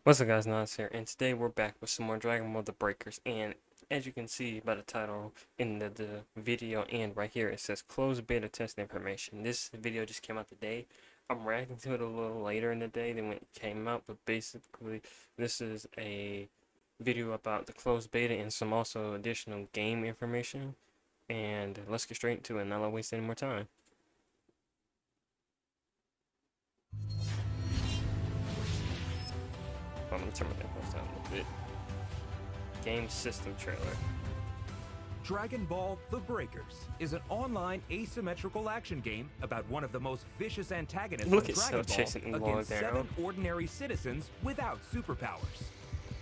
What's up guys, Nas here, and today we're back with some more Dragon Ball The Breakers, and as you can see by the title in the video and right here, it says closed beta test information. This video just came out today. I'm reacting to it a little later in the day than when it came out, but basically this is a video about the closed beta and some also additional game information, and let's get straight into it and not waste any more time. I'm gonna turn my headphones down a little bit. Game system trailer. Dragon Ball The Breakers is an online asymmetrical action game about one of the most vicious antagonists Look of at Dragon Cell chasing Ball against down. 7 ordinary citizens without superpowers.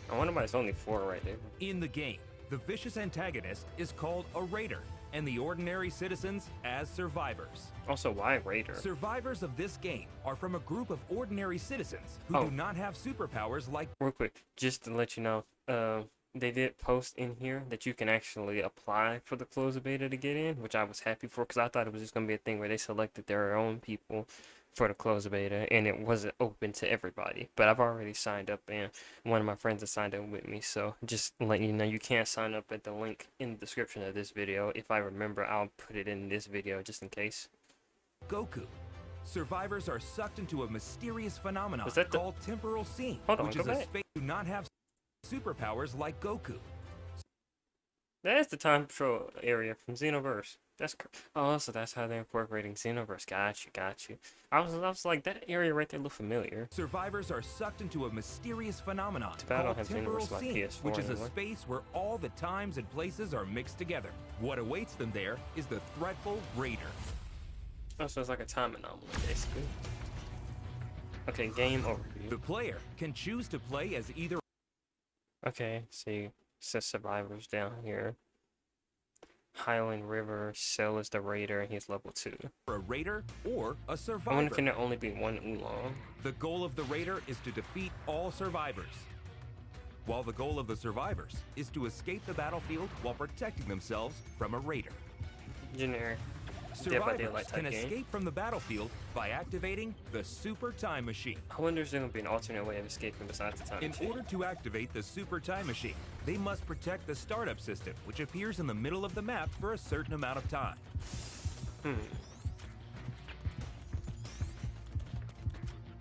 I wonder why it's only 4 right there. In the game, the vicious antagonist is called a Raider, and the ordinary citizens as survivors. Also, why Raider? Survivors of this game are from a group of ordinary citizens who do not have superpowers like... Real quick, just to let you know, they did post in here that you can actually apply for the closed beta to get in, which I was happy for because I thought it was just going to be a thing where they selected their own people for the closed beta and it wasn't open to everybody. But I've already signed up and one of my friends has signed up with me, so just letting you know you can't sign up at the link in the description of this video. If I remember, I'll put it in this video just in case. Goku. Survivors are sucked into a mysterious phenomenon called temporal scene, which is a space do not have superpowers like Goku. That's the time patrol area from Xenoverse. Oh, so that's how they're incorporating Xenoverse. Got you. I was like, that area right there looked familiar. Survivors are sucked into a mysterious phenomenon called temporal scene, which is a space where all the times and places are mixed together. What awaits them there is the threatful Raider. Oh, so it's like a time anomaly, basically. Okay, game overview. The player can choose to play as either... Okay, see, it says survivors down here. Highland River, Cell is the Raider, and he's level 2. A Raider or a Survivor. I wonder, can there only be one Oolong? The goal of the Raider is to defeat all survivors, while the goal of the survivors is to escape the battlefield while protecting themselves from a Raider. Generic. Survivors can escape from the battlefield by activating the Super Time Machine. I wonder if there's going to be an alternate way of escaping besides the time machine. In order to activate the Super Time Machine, they must protect the startup system, which appears in the middle of the map for a certain amount of time.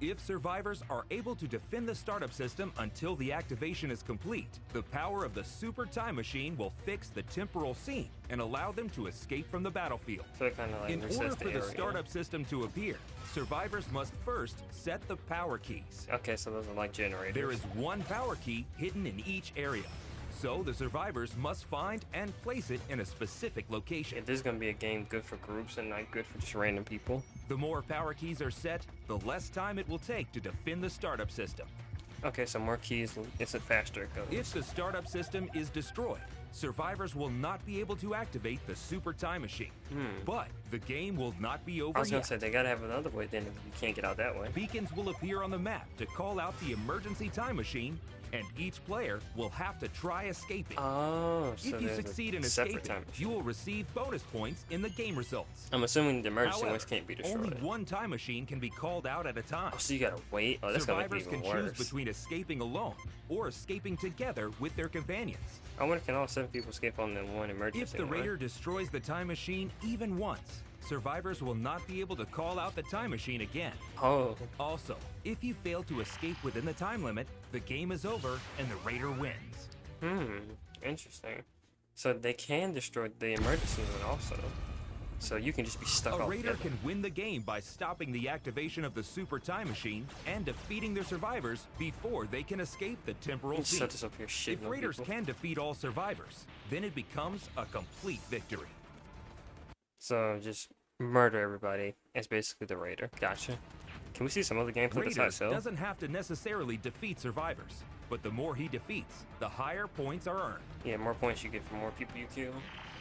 If survivors are able to defend the startup system until the activation is complete, the power of the Super Time Machine will fix the temporal scene and allow them to escape from the battlefield. So kind of like in order for the startup system to appear, survivors must first set the power keys. Okay, so those are like generators. There is one power key hidden in each area. So the survivors must find and place it in a specific location. If this is going to be a game good for groups and not good for just random people. The more power keys are set, the less time it will take to defend the startup system. Okay, so more keys, it's a faster it goes. If the startup system is destroyed, survivors will not be able to activate the Super Time Machine. But the game will not be over yet. I was going to say, they got to have another way then if you can't get out that way. Beacons will appear on the map to call out the emergency time machine, and each player will have to try escaping. Oh, so if you succeed in escaping, you will receive bonus points in the game results. I'm assuming the emergency ones can't be destroyed. Only one time machine can be called out at a time. Oh, so you gotta wait? Oh, that's Survivors gonna make it can even worse. choose between escaping alone or escaping together with their companions. I wonder, can all 7 people escape on the one emergency? If the Raider destroys the time machine even once, survivors will not be able to call out the time machine again. Oh. Also, if you fail to escape within the time limit, the game is over and the Raider wins. Interesting. So they can destroy the emergency one also. So you can just be stuck altogether. A Raider altogether. can win the game by stopping the activation of the Super Time Machine and defeating their survivors before they can escape the temporal scene. Set this up here, if Raiders can defeat all survivors, then it becomes a complete victory. So just murder everybody. It's basically the Raider. Gotcha. Can we see some other gameplay besides Cell? Doesn't have to necessarily defeat survivors, but the more he defeats, the higher points are earned. Yeah, more points you get for more people you kill.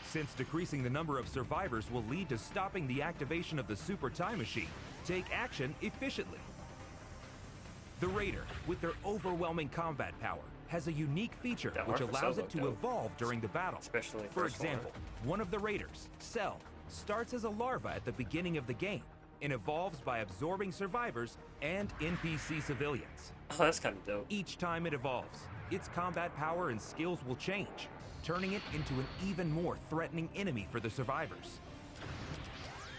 Since decreasing the number of survivors will lead to stopping the activation of the Super Time Machine, take action efficiently. The Raider, with their overwhelming combat power, has a unique feature which allows it to evolve during the battle. Especially for example, one of the Raiders, Cell, starts as a larva at the beginning of the game, and evolves by absorbing survivors and NPC civilians. Oh, that's kind of dope. Each time it evolves, its combat power and skills will change, turning it into an even more threatening enemy for the survivors.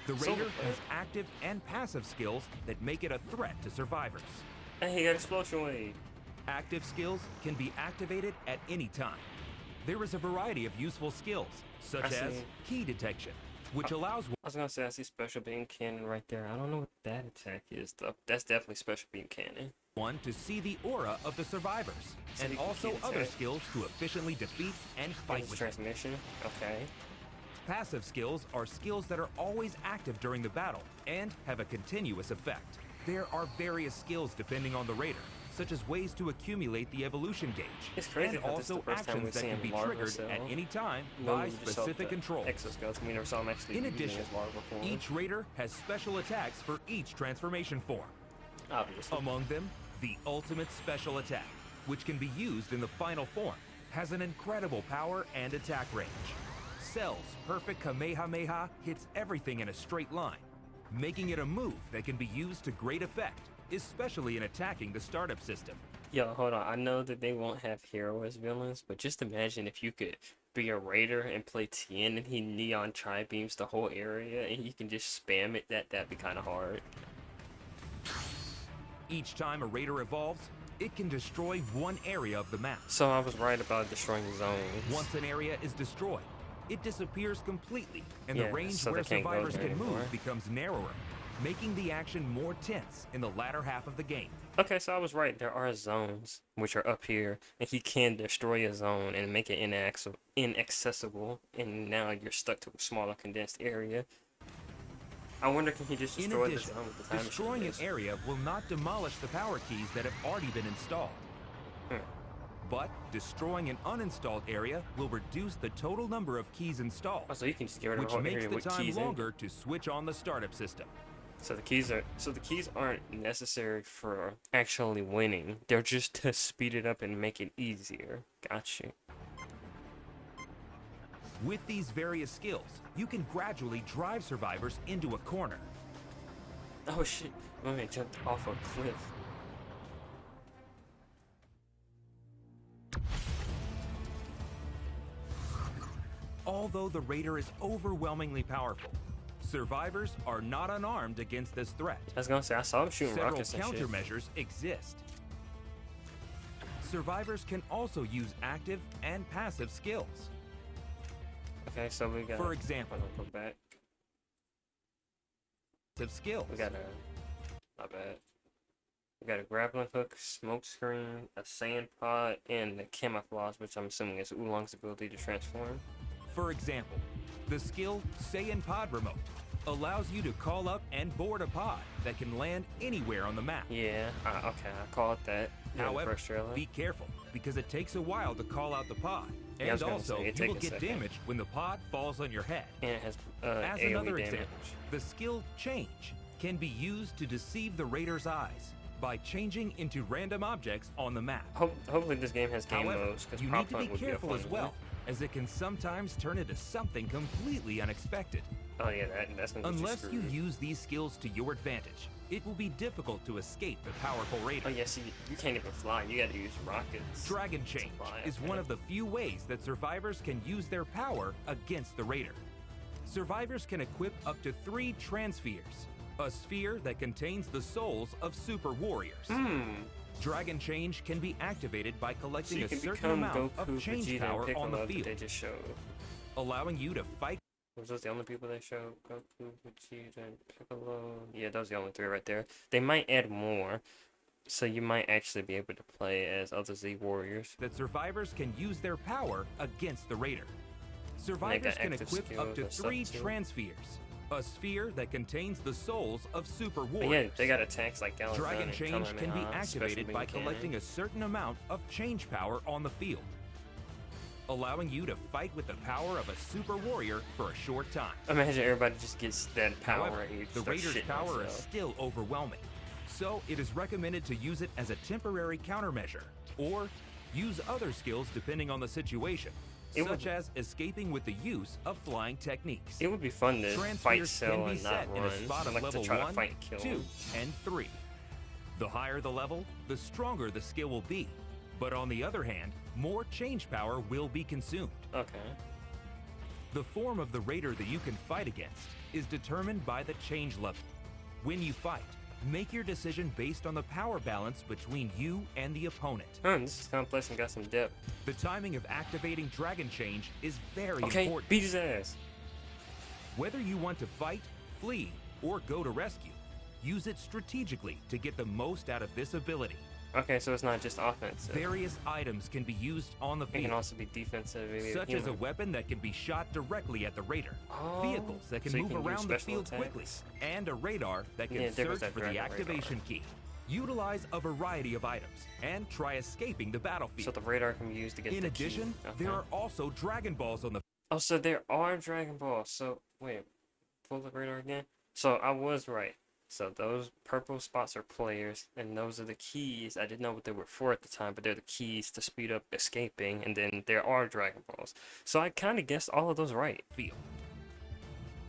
The Raider has active and passive skills that make it a threat to survivors. Hey, he got explosion wave. Active skills can be activated at any time. There is a variety of useful skills, such as key detection, which allows... I was gonna say, I see special beam cannon right there. I don't know what that attack is, though. That's definitely special beam cannon. One to see the aura of the survivors, and also other skills to efficiently defeat and fight with transmission. Okay. Passive skills are skills that are always active during the battle and have a continuous effect. There are various skills depending on the Raider, such as ways to accumulate the evolution gauge, it's crazy and also actions that can be triggered at any time by specific controls. Exoskeletons. We never saw him actually. In addition, each Raider has special attacks for each transformation form. Obviously. Among them, the ultimate special attack, which can be used in the final form, has an incredible power and attack range. Cell's perfect Kamehameha hits everything in a straight line, making it a move that can be used to great effect, especially in attacking the startup system. Yo, hold on. I know that they won't have hero as villains, but just imagine if you could be a Raider and play Tien and he neon tri-beams the whole area and you can just spam it. That'd be kind of hard. Each time a Raider evolves, it can destroy one area of the map. So I was right about destroying zones. Once an area is destroyed, it disappears completely, and the range where survivors can move becomes narrower, making the action more tense in the latter half of the game. Okay, so I was right. There are zones which are up here, and he can destroy a zone and make it inaccessible, and now you're stuck to a smaller condensed area. I wonder, can he just destroy the zone with the time machine? Destroying an area will not demolish the power keys that have already been installed. But destroying an uninstalled area will reduce the total number of keys installed, so you can just get rid of the whole which makes area the time longer to switch on the startup system. So the keys aren't necessary for actually winning. They're just to speed it up and make it easier. Got you. With these various skills, you can gradually drive survivors into a corner. Oh shit, my man jumped off a cliff. Although the Raider is overwhelmingly powerful, survivors are not unarmed against this threat. I was gonna say, I saw him shooting rockets and shit. Several countermeasures exist. Survivors can also use active and passive skills. Okay, so we got... For example... Go back. Skills. We got a... Not bad. We got a grappling hook, smoke screen, a sand pod, and the camouflage, which I'm assuming is Oolong's ability to transform. For example, the skill Saiyan Pod Remote allows you to call up and board a pod that can land anywhere on the map. Yeah, okay, I call it that. However, be careful, because it takes a while to call out the pod. And also, you will get damaged when the pod falls on your head. And it has As AoE another damage. example, the skill Change can be used to deceive the Raider's eyes by changing into random objects on the map. Hopefully this game has game However, modes, because you need to be careful as well, as it can sometimes turn into something completely unexpected. Oh yeah, that's gonna Unless you use these skills to your advantage, it will be difficult to escape the powerful Raider. Oh yeah, see, you can't even fly. You gotta use rockets. Dragon Change is one of the few ways that survivors can use their power against the Raider. Survivors can equip up to 3 Transpheres, a sphere that contains the souls of super warriors. Dragon Change can be activated by collecting a certain amount of change power on the field, they just showed, allowing you to fight. Was those the only people they showed? Goku, Vegeta, and Piccolo? Yeah, those are the only 3 right there. They might add more, so you might actually be able to play as other Z warriors. That survivors can use their power against the Raider. Survivors can equip up to 3 Transpheres, a sphere that contains the souls of super warriors. Yeah, they got attacks like Galaxy. Dragon Change can be activated by collecting a certain amount of change power on the field, allowing you to fight with the power of a super warrior for a short time. Imagine everybody just gets that power. However, the Raider's power is still overwhelming, so it is recommended to use it as a temporary countermeasure, or use other skills depending on the situation, It would- such as escaping with the use of flying techniques. It would be fun to fight Transfers Cell can be and set not in run. a spot of Like to level try 1, to fight and kill 2, him. and 3. The higher the level, the stronger the skill will be. But on the other hand, more change power will be consumed. Okay. The form of the raider that you can fight against is determined by the change level. When you fight, make your decision based on the power balance between you and the opponent. This is complex and got some depth. The timing of activating Dragon Change is very Okay, important. beat his ass. Whether you want to fight, flee, or go to rescue, use it strategically to get the most out of this ability. Okay, so it's not just offensive. Various items can be used on the It can field, also be defensive. Maybe such as a human. weapon that can be shot directly at the raider, Oh, vehicles that can so you move can use around the special field quickly, attacks. and a radar that can Yeah, there goes search that for the dragon radar. activation key. Utilize a variety of items and try escaping the battlefield. So the radar can be used to get In the addition, key. there Okay. are also Dragon Balls on the Oh, so there are Dragon Balls. So, wait. Pull the radar again. So, I was right. So, those purple spots are players, and those are the keys. I didn't know what they were for at the time, but they're the keys to speed up escaping, and then there are Dragon Balls. So, I kind of guessed all of those right. field.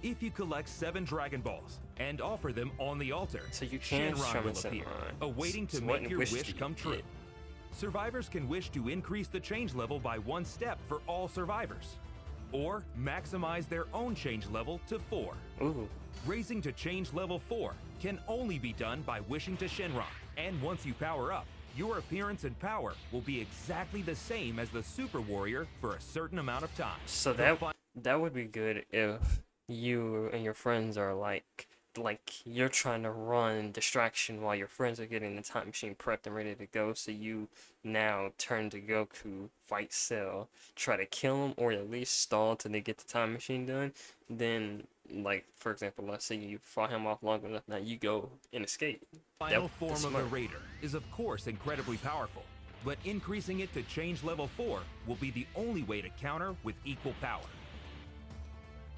If you collect 7 Dragon Balls and offer them on the altar, So, you can Shenron summon will appear, Shenron. awaiting to So what make your wish wish do you come true. get? Survivors can wish to increase the change level by 1 step for all survivors, or maximize their own change level to 4. Ooh. Raising to change level 4 can only be done by wishing to Shenron, and once you power up, your appearance and power will be exactly the same as the Super Warrior for a certain amount of time. So The that would be good if you and your friends are like you're trying to run distraction while your friends are getting the time machine prepped and ready to go. So you now turn to Goku, fight Cell, try to kill him or at least stall till they get the time machine done. Then, like for example, let's say you fought him off long enough, now you go and escape. final That's form of the smart. Raider is of course incredibly powerful, but increasing it to change level 4 will be the only way to counter with equal power.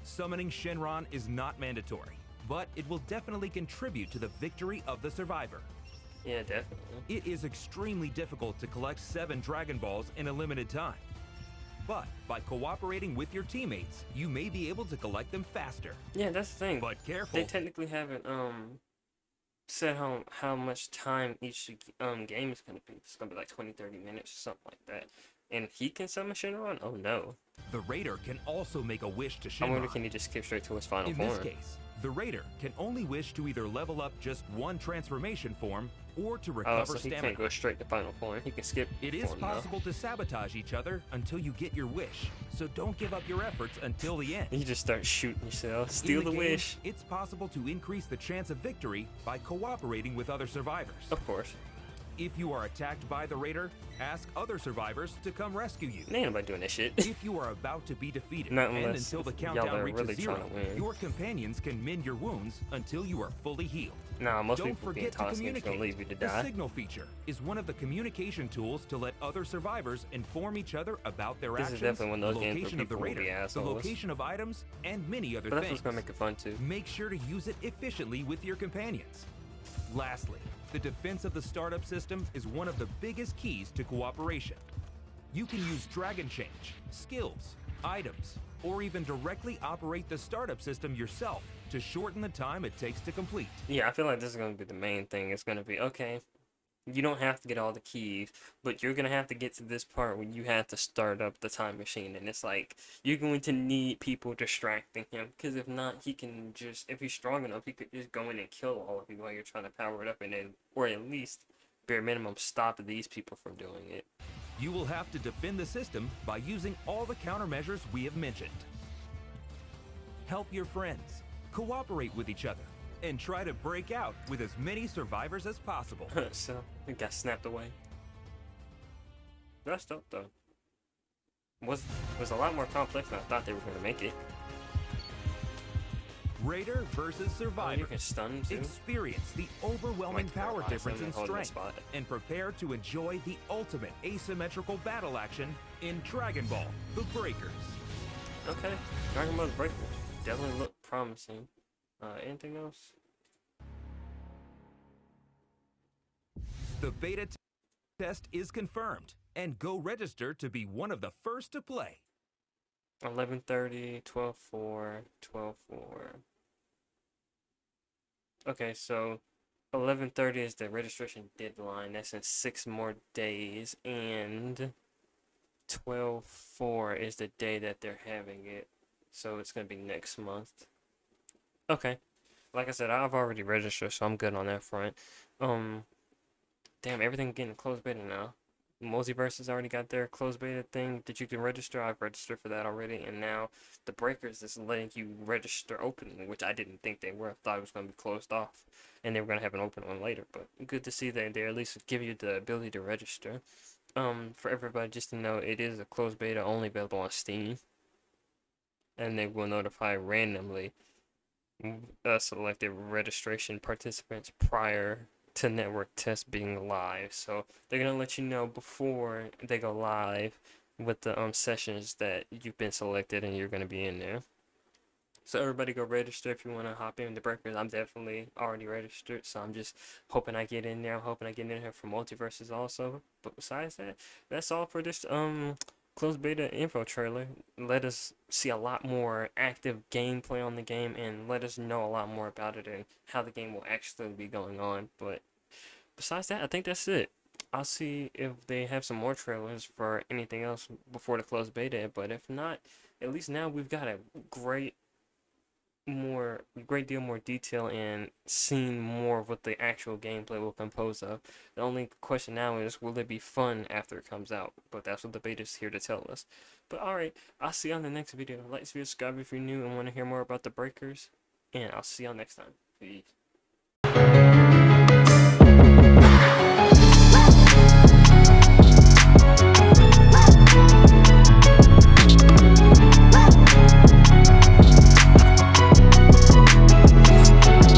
Summoning Shenron is not mandatory, but it will definitely contribute to the victory of the survivor. Yeah, definitely. It is extremely difficult to collect 7 Dragon Balls in a limited time. But by cooperating with your teammates, you may be able to collect them faster. Yeah, that's the thing. But careful, They technically haven't said how much time each game is gonna be. It's gonna be like 20-30 minutes or something like that. And he can summon Shenron? Oh no. the Raider can also make a wish to I wonder, Shenron. can he just skip straight to his final In form? this case, the Raider can only wish to either level up just 1 transformation form or to Oh, recover so he stamina. can't go straight to final form. He can skip It is form, though. possible to sabotage each other until you get your wish, so don't give up your efforts until the end. You just start shooting yourself. Steal In the game, wish. It's possible to increase the chance of victory by cooperating with other survivors. Of course. If you are attacked by the Raider, ask other survivors to come rescue you. Ain't nobody doing that shit. If you are about to be defeated, Not and unless until the y'all countdown are reaches really 0, trying to win. your companions can mend your wounds until you are fully healed. Nah, most Don't people being forget to toxic is communicate. gonna leave you to The die. signal feature is one of the communication tools to let other survivors inform each other about their This is actions, definitely one of the those games where location of the people will Raider, be the assholes. location of items, and many other But that's things. what's gonna make it fun too. Make sure to use it efficiently with your companions. Lastly, the defense of the startup system is one of the biggest keys to cooperation. You can use Dragon Change, skills, items, or even directly operate the startup system yourself to shorten the time it takes to complete. Yeah, I feel like this is gonna be the main thing. It's gonna be, okay, you don't have to get all the keys, but you're gonna have to get to this part when you have to start up the time machine, and it's like you're going to need people distracting him, because if not, he can just, if he's strong enough, he could just go in and kill all of you while you're trying to power it up, and then, or at least bare minimum, stop these people from doing it. You will have to defend the system by using all the countermeasures we have mentioned. Help your friends, cooperate with each other, and try to break out with as many survivors as possible. So it got snapped away. That's dope though. Was a lot more complex than I thought they were gonna make it. Raider versus Oh, Survivor. you can stun him too. Experience the overwhelming Like power paralyze difference him in and hold him in strength, spot. and prepare to enjoy the ultimate asymmetrical battle action in Dragon Ball: The Breakers. Okay, Dragon Ball Breakers definitely look promising. Anything else? The beta test is confirmed, and go register to be one of the first to play. 11:30, 12:04, 12:04. Okay, so 11:30 is the registration deadline. That's in 6 more days, and 12/4 is the day that they're having it. So it's gonna be next month. Okay. Like I said, I've already registered, so I'm good on that front. Um, Damn, everything getting closed beta now. Multiverse has already got their closed beta thing that you can register. I've registered for that already, and now the Breakers is letting you register openly, which I didn't think they were. I thought it was going to be closed off, and they were going to have an open one later. But good to see that they at least give you the ability to register. For everybody, just to know, it is a closed beta only available on Steam, and they will notify randomly selected registration participants prior to network tests being live. So they're gonna let you know before they go live with the sessions that you've been selected and you're gonna be in there. So everybody go register if you want to hop in the breakers. I'm definitely already registered, so I'm just hoping I get in there. I'm hoping I get in here for multiverses also. But besides that, that's all for this closed beta info trailer. Let us see a lot more active gameplay on the game, and let us know a lot more about it and how the game will actually be going on. But besides that, I think that's it. I'll see if they have some more trailers for anything else before the closed beta. But if not, at least now we've got a great deal more detail and seeing more of what the actual gameplay will compose of. The only question now is, will it be fun after it comes out? But that's what the beta's here to tell us. But alright, I'll see you on the next video. Like, subscribe if you're new and want to hear more about the breakers, and I'll see y'all next time. Peace.